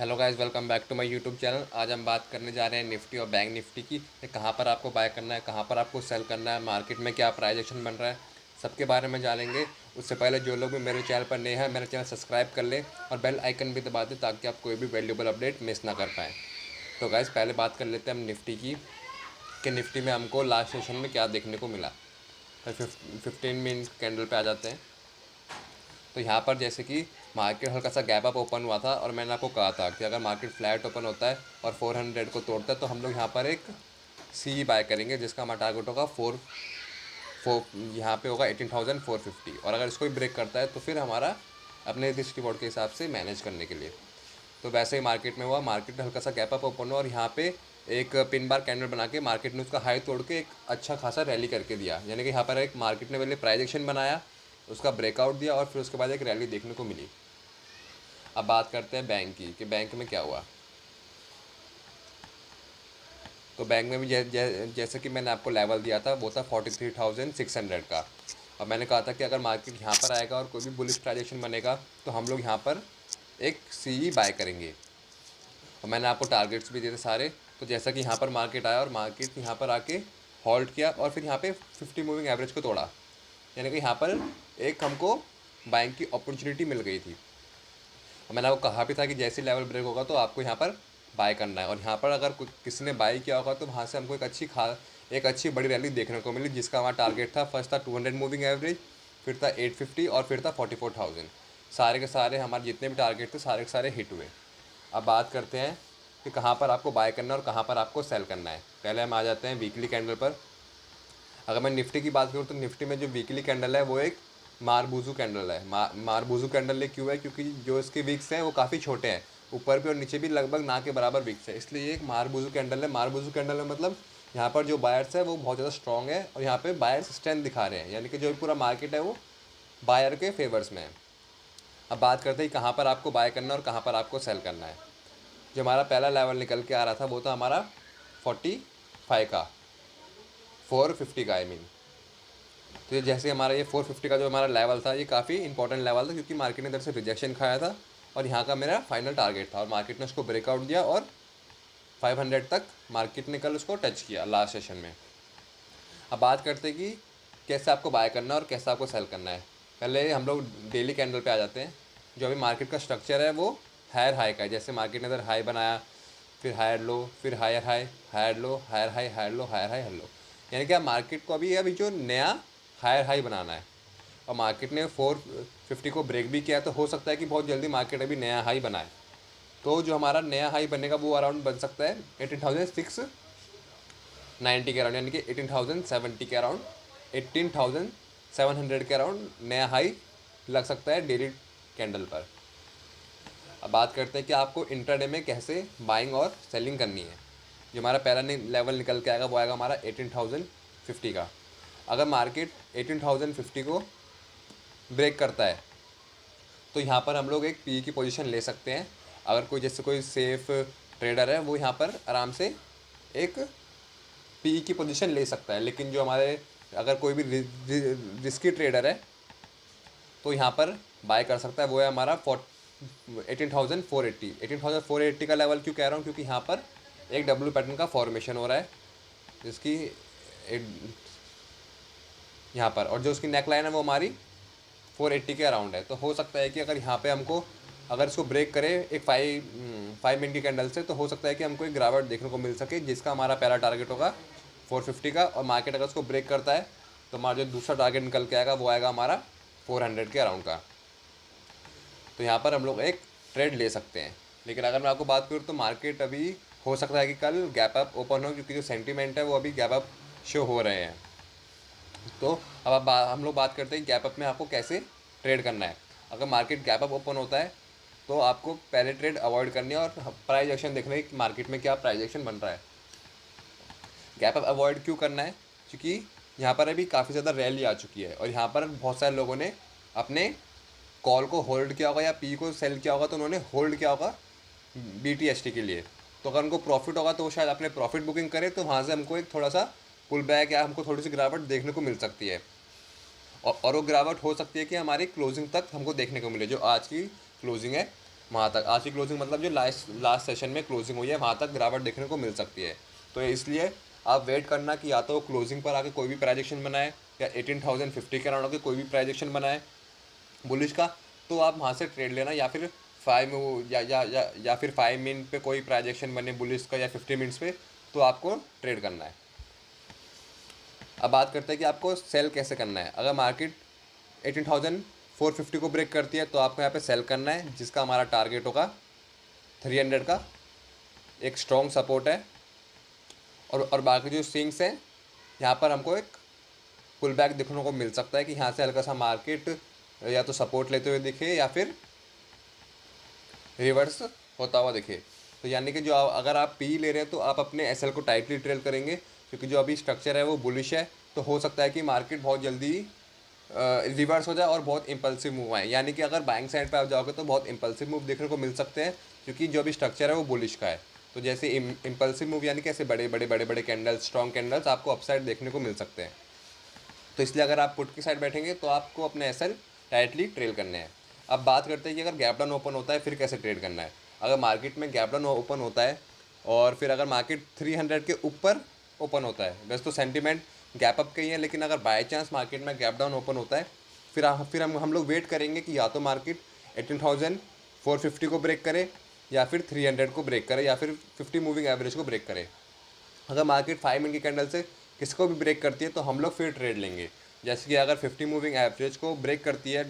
Hello guys, welcome back to my YouTube channel. आज हम बात करने जा रहे हैं निफ्टी और बैंक निफ्टी की। कहाँ पर आपको बाय करना है, कहाँ पर आपको सेल करना है, मार्केट में क्या प्राइस एक्शन बन रहा है, सबके बारे में जानेंगे। उससे पहले जो लोग भी मेरे चैनल पर नए हैं, मेरा चैनल सब्सक्राइब कर लें और बेल आइकन भी दबा दें ताकि आप कोई भी वैल्यूबल अपडेट मिस ना कर पाएँ। तो गाइस, पहले बात कर लेते हैं हम निफ्टी की कि निफ्टी में हमको लास्ट सेशन में क्या देखने को मिला। तो 15 मिनट कैंडल पे आ जाते हैं। तो यहाँ पर जैसे कि मार्केट हल्का सा गैप अप ओपन हुआ था और मैंने आपको कहा था कि अगर मार्केट फ्लैट ओपन होता है और 400 को तोड़ता है तो हम लोग यहाँ पर एक सी बाय करेंगे जिसका हमारा टारगेट होगा यहाँ पे होगा 18,450। और अगर इसको भी ब्रेक करता है तो फिर हमारा अपने रिस्क रिवॉर्ड के हिसाब से मैनेज करने के लिए। तो वैसे ही मार्केट में हुआ, मार्केट हल्का सा गैप अप ओपन हुआ और यहाँ पे एक पिन बार कैंडल बना के मार्केट ने उसका हाई तोड़ के एक अच्छा खासा रैली करके दिया। यानी कि यहाँ पर एक मार्केट ने पहले प्राइस एक्शन बनाया, उसका ब्रेकआउट दिया और फिर उसके बाद एक रैली देखने को मिली। अब बात करते हैं बैंक की कि बैंक में क्या हुआ। तो बैंक में भी जैसे कि मैंने आपको लेवल दिया था वो था 43,600 का। और मैंने कहा था कि अगर मार्केट यहाँ पर आएगा और कोई भी बुलिश ट्रांजेक्शन बनेगा तो हम लोग यहाँ पर एक सी बाय करेंगे। और मैंने आपको टारगेट्स भी दिए थे सारे। तो जैसा कि यहाँ पर मार्केट आया और मार्केट यहाँ पर आके होल्ड किया और फिर यहाँ पे 50 मूविंग एवरेज को तोड़ा, यानी कि यहाँ पर एक हमको बाइंग की अपॉर्चुनिटी मिल गई थी। और मैंने आपको कहा भी था कि जैसे लेवल ब्रेक होगा तो आपको यहाँ पर बाय करना है। और यहाँ पर अगर किसी ने बाई किया होगा तो वहाँ से हमको एक अच्छी बड़ी रैली देखने को मिली जिसका हमारा टारगेट था। फर्स्ट था 200 मूविंग एवरेज, फिर था 850 और फिर था 44,000। सारे के सारे हमारे जितने भी टारगेट थे सारे के सारे हिट हुए। अब बात करते हैं कि कहाँ पर आपको बाय करना है और कहाँ पर आपको सेल करना है। पहले हम आ जाते हैं वीकली कैंडल पर। अगर मैं निफ्टी की बात करूँ तो निफ्टी में जो वीकली कैंडल है वो एक मारबूजू कैंडल है। मारबूजू कैंडल ये क्यों है? क्योंकि जो इसके विक्स हैं वो काफ़ी छोटे हैं, ऊपर भी और नीचे भी लगभग ना के बराबर विक्स है, इसलिए ये एक मारबूजू कैंडल है। मारबूजू कैंडल में मतलब यहाँ पर जो बायर्स है वो बहुत ज़्यादा स्ट्रॉन्ग है और यहाँ पे बायर्स स्ट्रेंथ दिखा रहे हैं, यानी कि जो पूरा मार्केट है वो बायर के फेवर्स में है। अब बात करते हैं कहाँ पर आपको बाय करना है और कहाँ पर आपको सेल करना है। जो हमारा पहला लेवल निकल के आ रहा था वो था हमारा 45 का, 450 का आई मीन। तो जैसे हमारा ये 450 का जो हमारा लेवल था ये काफ़ी इंपॉर्टेंट लेवल था क्योंकि मार्केट ने इधर से रिजेक्शन खाया था और यहाँ का मेरा फाइनल टारगेट था और मार्केट ने उसको ब्रेकआउट दिया और 500 तक मार्केट ने कल उसको टच किया लास्ट सेशन में। अब बात करते हैं कि कैसे आपको बाय करना है और कैसे आपको सेल करना है। पहले हम लोग डेली कैंडल पे आ जाते हैं। जो अभी मार्केट का स्ट्रक्चर है वो हायर हाई का है। जैसे मार्केट ने इधर हाई बनाया, फिर हायर लो, फिर higher high, higher low, higher high, higher low, higher high, higher लो, यानी कि मार्केट को अभी जो नया हायर हाई बनाना है। और मार्केट ने 450 को ब्रेक भी किया तो हो सकता है कि बहुत जल्दी मार्केट अभी नया हाई बनाए। तो जो हमारा नया हाई बनेगा वो अराउंड बन सकता है 18,690 के अराउंड, यानी कि 18,070 के अराउंड, 18,700 के अराउंड नया हाई लग सकता है डेली कैंडल पर। अब बात करते हैं कि आपको इंट्राडे में कैसे बाइंग और सेलिंग करनी है। जो हमारा पहला लेवल निकल के आएगा वो आएगा हमारा 18,050 का। अगर मार्केट 18,050 को ब्रेक करता है तो यहाँ पर हम लोग एक पी की पोजीशन ले सकते हैं। अगर कोई जैसे कोई सेफ ट्रेडर है वो यहाँ पर आराम से एक पी की पोजीशन ले सकता है। लेकिन जो हमारे अगर कोई भी रिस्की ट्रेडर है तो यहाँ पर बाय कर सकता है, वो है हमारा 18,480। 18,480 का लेवल क्यों कह रहा हूँ? क्योंकि यहाँ पर एक डब्ल्यू पैटर्न का फॉर्मेशन हो रहा है जिसकी यहाँ पर, और जो उसकी नेक लाइन है वो हमारी 480 के अराउंड है। तो हो सकता है कि अगर यहाँ पे हमको अगर इसको ब्रेक करे एक 5 मिनट की कैंडल से तो हो सकता है कि हमको एक गिरावट देखने को मिल सके जिसका हमारा पहला टारगेट होगा 450 का। और मार्केट अगर उसको ब्रेक करता है तो हमारा जो दूसरा टारगेट निकल के आएगा वो आएगा हमारा 400 के अराउंड का। तो यहाँ पर हम लोग एक ट्रेड ले सकते हैं। लेकिन अगर मैं आपको बात करूँ तो मार्केट अभी हो सकता है कि कल गैप अप ओपन हो क्योंकि जो सेंटीमेंट है वो अभी गैप अप शो हो रहे हैं। तो अब हम लोग बात करते हैं गैप अप में आपको कैसे ट्रेड करना है। अगर मार्केट गैप अप ओपन होता है तो आपको पहले ट्रेड अवॉइड करनी है और प्राइस एक्शन देखना है कि मार्केट में क्या प्राइस एक्शन बन रहा है। गैप अप अवॉइड क्यों करना है? क्योंकि यहाँ पर अभी काफ़ी ज़्यादा रैली आ चुकी है और यहाँ पर बहुत सारे लोगों ने अपने कॉल को होल्ड किया होगा या पी को सेल किया होगा, तो उन्होंने होल्ड किया होगा BTST के लिए। तो अगर उनको प्रॉफिट होगा तो वो शायद अपने प्रॉफिट बुकिंग करे तो वहाँ से हमको एक थोड़ा सा पुल बैक या हमको थोड़ी सी गिरावट देखने को मिल सकती है। और वो गिरावट हो सकती है कि हमारी क्लोजिंग तक हमको देखने को मिले, जो आज की क्लोजिंग है वहाँ तक आज की क्लोजिंग मतलब जो लास्ट सेशन में क्लोजिंग हुई है वहाँ तक गिरावट देखने को मिल सकती है। तो इसलिए आप वेट करना कि या तो क्लोजिंग पर आके कोई भी प्राइजेक्शन बनाए या 18,050 के अराउंड के कोई भी प्राइजेक्शन बनाए बुलिश का, तो आप वहाँ से ट्रेड लेना, या फिर 5 या फिर 5 मिनट पे कोई प्राइजेक्शन बने बुलिश का या 50 मिनट्स पे, तो आपको ट्रेड करना है। अब बात करते हैं कि आपको सेल कैसे करना है। अगर मार्केट 18,450 को ब्रेक करती है तो आपको यहाँ पे सेल करना है, जिसका हमारा टारगेट होगा 300 का, एक स्ट्रॉन्ग सपोर्ट है। और बाकी जो स्विंग्स हैं यहाँ पर हमको एक पुल बैक देखने को मिल सकता है कि यहाँ से हल्का सा मार्केट या तो सपोर्ट लेते हुए दिखे या फिर रिवर्स होता हुआ दिखे। तो यानी कि जो अगर आप पी ले रहे हैं तो आप अपने एसएल को टाइटली ट्रेल करेंगे, क्योंकि जो अभी स्ट्रक्चर है वो बुलिश है। तो हो सकता है कि मार्केट बहुत जल्दी रिवर्स हो जाए और बहुत इंपल्सिव मूव आए, यानी कि अगर बाइंग साइड पे आप जाओगे तो बहुत इंपल्सिव मूव देखने को मिल सकते हैं, क्योंकि जो अभी स्ट्रक्चर है वो बुलिश का है। तो जैसे इंपल्सिव मूव यानी कि ऐसे बड़े बड़े बड़े बड़े कैंडल्स, स्ट्रॉन्ग कैंडल्स आपको अपसाइड देखने को मिल सकते हैं। तो इसलिए अगर आप पुट की साइड बैठेंगे तो आपको अपने एसएल टाइटली ट्रेल करने हैं। अब बात करते हैं कि अगर गैप डाउन ओपन होता है फिर कैसे ट्रेड करना है। अगर मार्केट में गैप डाउन ओपन होता है और फिर अगर मार्केट 300 के ऊपर ओपन होता है, वैसे तो सेंटीमेंट गैप अप का ही है, लेकिन अगर बाय चांस मार्केट में गैप डाउन ओपन होता है फिर हम लोग वेट करेंगे कि या तो मार्केट 18,450 को ब्रेक करे या फिर 300 को ब्रेक करे या फिर 50 मूविंग एवरेज को ब्रेक करे। अगर मार्केट 5 मिनट की कैंडल से किसी को भी ब्रेक करती है तो हम लोग फिर ट्रेड लेंगे। जैसे कि अगर 50 मूविंग एवरेज को ब्रेक करती है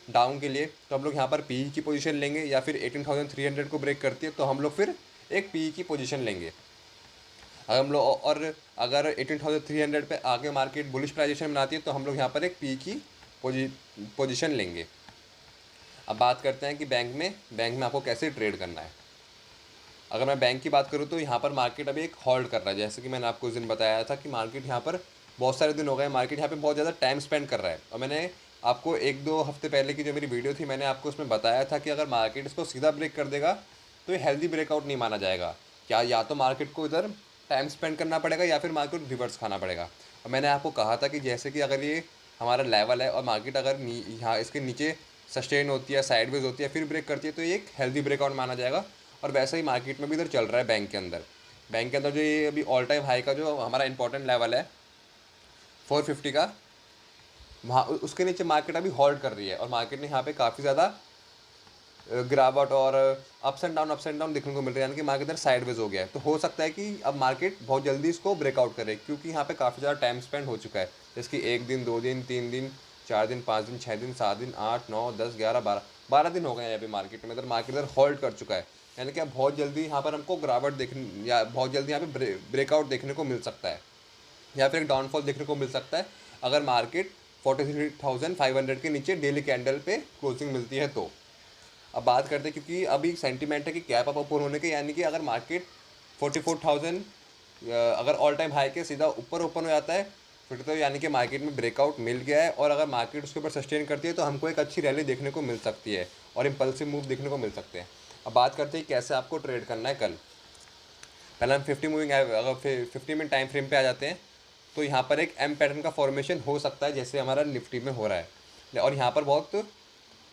डाउन के लिए तो हम लोग यहाँ पर पी की पोजीशन लेंगे, या फिर 18,300 को ब्रेक करती है तो हम लोग फिर एक पी की पोजीशन लेंगे। अगर हम लोग और अगर 18,300 पे आगे मार्केट बुलिश प्राइजेशन बनाती है तो हम लोग यहाँ पर एक पी की पोजीशन लेंगे। अब बात करते हैं कि बैंक में आपको कैसे ट्रेड करना है। अगर मैं बैंक की बात करूँ तो यहाँ पर मार्केट अभी एक होल्ड कर रहा है, जैसे कि मैंने आपको उस दिन बताया था कि मार्केट यहाँ पर बहुत सारे दिन हो गए, मार्केट यहाँ पे बहुत ज़्यादा टाइम स्पेंड कर रहा है। और मैंने आपको 1-2 हफ्ते पहले की जो मेरी वीडियो थी मैंने आपको उसमें बताया था कि अगर मार्केट इसको सीधा ब्रेक कर देगा तो ये हेल्दी ब्रेकआउट नहीं माना जाएगा। क्या या तो मार्केट को इधर टाइम स्पेंड करना पड़ेगा या फिर मार्केट रिवर्स खाना पड़ेगा। और मैंने आपको कहा था कि जैसे कि अगर ये हमारा लेवल है और मार्केट अगर यहाँ इसके नीचे सस्टेन होती है, साइडवेज होती है, फिर ब्रेक करती है तो ये एक हेल्दी ब्रेकआउट माना जाएगा। और वैसे ही मार्केट में भी इधर चल रहा है बैंक के अंदर जो ये अभी ऑल टाइम हाई का जो हमारा इंपॉर्टेंट लेवल है 450 का, वहाँ उसके नीचे मार्केट अभी होल्ड कर रही है और मार्केट ने यहाँ पे काफ़ी ज़्यादा गिरावट और अप्स एंड डाउन देखने को मिल रहा है, यानी कि मार्केट इधर साइडवेज हो गया है। तो हो सकता है कि अब मार्केट बहुत जल्दी इसको ब्रेकआउट करे, क्योंकि यहाँ पे काफ़ी ज़्यादा टाइम स्पेंड हो चुका है, जैसे कि 1 दिन 2 दिन 3 दिन 4 दिन 5 दिन 6 दिन 7 दिन 8 9 10 11 12 दिन हो गए हैं अभी मार्केट में। इधर मार्केट इधर होल्ड कर चुका है, यानी कि अब बहुत जल्दी यहाँ पर हमको गिरावट देखने या बहुत जल्दी यहाँ पे ब्रेकआउट देखने को मिल सकता है, या फिर एक डाउनफॉल देखने को मिल सकता है अगर मार्केट 43,500 के नीचे डेली कैंडल पे क्लोजिंग मिलती है तो। अब बात करते हैं, क्योंकि अभी सेंटीमेंट है कि गैप अप ओपन होने के, यानी कि अगर मार्केट 44,000 अगर ऑल टाइम हाई के सीधा ऊपर ओपन हो जाता है फिर तो यानी कि मार्केट में ब्रेकआउट मिल गया है, और अगर मार्केट उसके ऊपर सस्टेन करती है तो हमको एक अच्छी रैली देखने को मिल सकती है और इम्पल्सिव मूव देखने को मिल सकते हैं। अब बात करते हैं कैसे आपको ट्रेड करना है कल। पहले हम 50 मूविंग अगर 50 मिनट टाइम फ्रेम पे आ जाते हैं तो यहाँ पर एक एम पैटर्न का फॉर्मेशन हो सकता है जैसे हमारा निफ्टी में हो रहा है, और यहाँ पर बहुत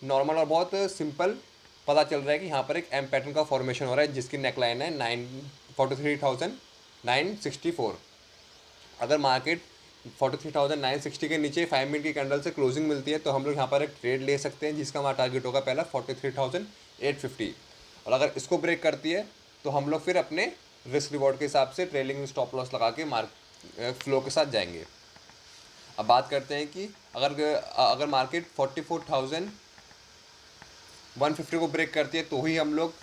नॉर्मल और बहुत सिंपल पता चल रहा है कि यहाँ पर एक एम पैटर्न का फॉर्मेशन हो रहा है जिसकी नेकलाइन है 43,964। अगर मार्केट 43,960 के नीचे 5 मिनट की कैंडल से क्लोजिंग मिलती है तो हम लोग यहाँ पर एक ट्रेड ले सकते हैं, जिसका हमारा टारगेट होगा पहला 43,850। और अगर इसको ब्रेक करती है तो हम लोग फिर अपने रिस्क रिवॉर्ड के हिसाब से ट्रेलिंग स्टॉप लॉस लगा के फ्लो के साथ जाएंगे। अब बात करते हैं कि अगर मार्केट 44,150 को ब्रेक करती है तो ही हम लोग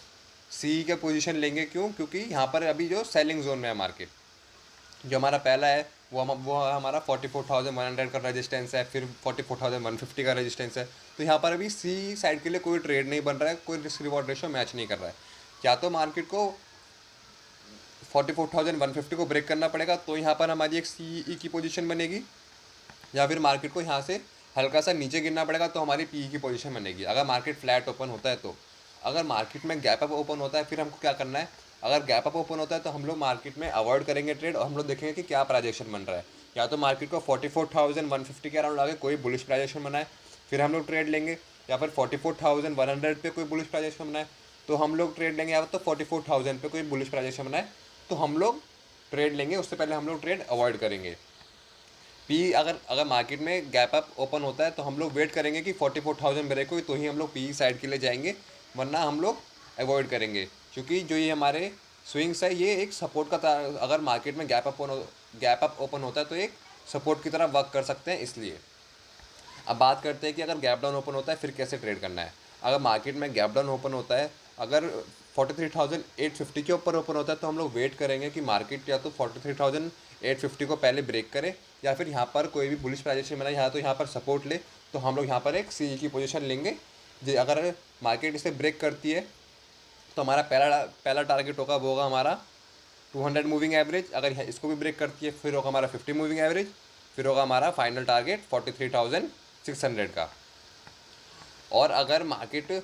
सी के पोजीशन लेंगे। क्यों? क्योंकि यहाँ पर अभी जो सेलिंग जोन में है मार्केट, जो हमारा पहला है वो हमारा 44,100 का रेजिस्टेंस है, फिर 44,150 का रेजिस्टेंस है। तो यहाँ पर अभी सी साइड के लिए कोई ट्रेड नहीं बन रहा है, कोई रिस्क रिवॉर्ड रेशो मैच नहीं कर रहा है। या तो मार्केट को 44,150 को ब्रेक करना पड़ेगा तो यहाँ पर हमारी एक सी की पोजीशन बनेगी, या फिर मार्केट को यहाँ से हल्का सा नीचे गिरना पड़ेगा तो हमारी पी की पोजीशन बनेगी अगर मार्केट फ्लैट ओपन होता है तो। अगर मार्केट में गैप अप ओपन होता है फिर हमको क्या करना है, अगर गैप अप ओपन होता है तो हम लोग मार्केट में अवॉइड करेंगे ट्रेड और हम लोग देखेंगे कि क्या प्राइजेक्शन बन रहा है। या तो मार्केट को 44,150 के अराउंड आगे कोई बुलिश प्राइजेक्शन बनाए फिर हम लोग ट्रेड लेंगे, या फिर 44,100 पे कोई बुलिश प्राइजेक्शन बनाए तो हम लोग ट्रेड लेंगे यहाँ पर, तो 44,000 पे कोई बुलिश प्राइजेशन बनाए तो हम लोग ट्रेड लेंगे, उससे पहले हम लोग ट्रेड अवॉइड करेंगे। पी अगर अगर मार्केट में गैप अप ओपन होता है तो हम लोग वेट करेंगे कि 44,000 ब्रेक हो तो ही हम लोग पी साइड के लिए जाएंगे, वरना हम लोग अवॉइड करेंगे। क्योंकि जो ये हमारे स्विंग्स है ये एक सपोर्ट का अगर मार्केट में गैप अप ओपन होता है तो एक सपोर्ट की तरह वर्क कर सकते हैं, इसलिए। अब बात करते हैं कि अगर गैप डाउन ओपन होता है फिर कैसे ट्रेड करना है। अगर मार्केट में गैप डाउन ओपन होता है, अगर 43,850 के ऊपर ओपन होता है तो हम लोग वेट करेंगे कि मार्केट या तो 43,850 को पहले ब्रेक करे या फिर यहाँ पर कोई भी बुलिश प्राइजेशन बनाए, यहाँ तो यहाँ पर सपोर्ट ले तो हम लोग यहाँ पर एक सी की पोजीशन लेंगे। अगर मार्केट इसे ब्रेक करती है तो हमारा पहला पहला टारगेट होगा, वो होगा हमारा 200 मूविंग एवरेज। अगर इसको भी ब्रेक करती है फिर होगा हमारा 50 मूविंग एवरेज, फिर होगा हमारा फाइनल टारगेट 43,600 का। और अगर मार्केट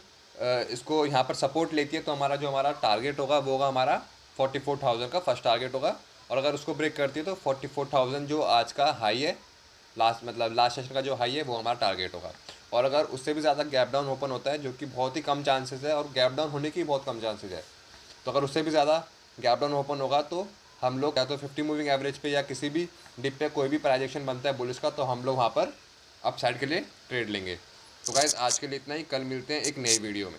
इसको यहाँ पर सपोर्ट लेती है तो हमारा टारगेट होगा वो होगा हमारा 44,000 का फर्स्ट टारगेट होगा। और अगर उसको ब्रेक करती है तो 44,000 जो आज का हाई है, लास्ट सेशन का जो हाई है वो हमारा टारगेट होगा। और अगर उससे भी ज़्यादा गैप डाउन ओपन होता है, जो कि बहुत ही कम चांसेस है और गैप डाउन होने की बहुत कम चांसेस है, तो अगर उससे भी ज़्यादा गैप डाउन ओपन होगा तो हम लोग या तो 50 मूविंग एवरेज पे या किसी भी डिप पे कोई भी प्राइजेक्शन बनता है बुलिश का तो हम लोग वहाँ पर अप साइड के लिए ट्रेड लेंगे। तो गाइस आज के लिए इतना ही, कल मिलते हैं एक नई वीडियो में।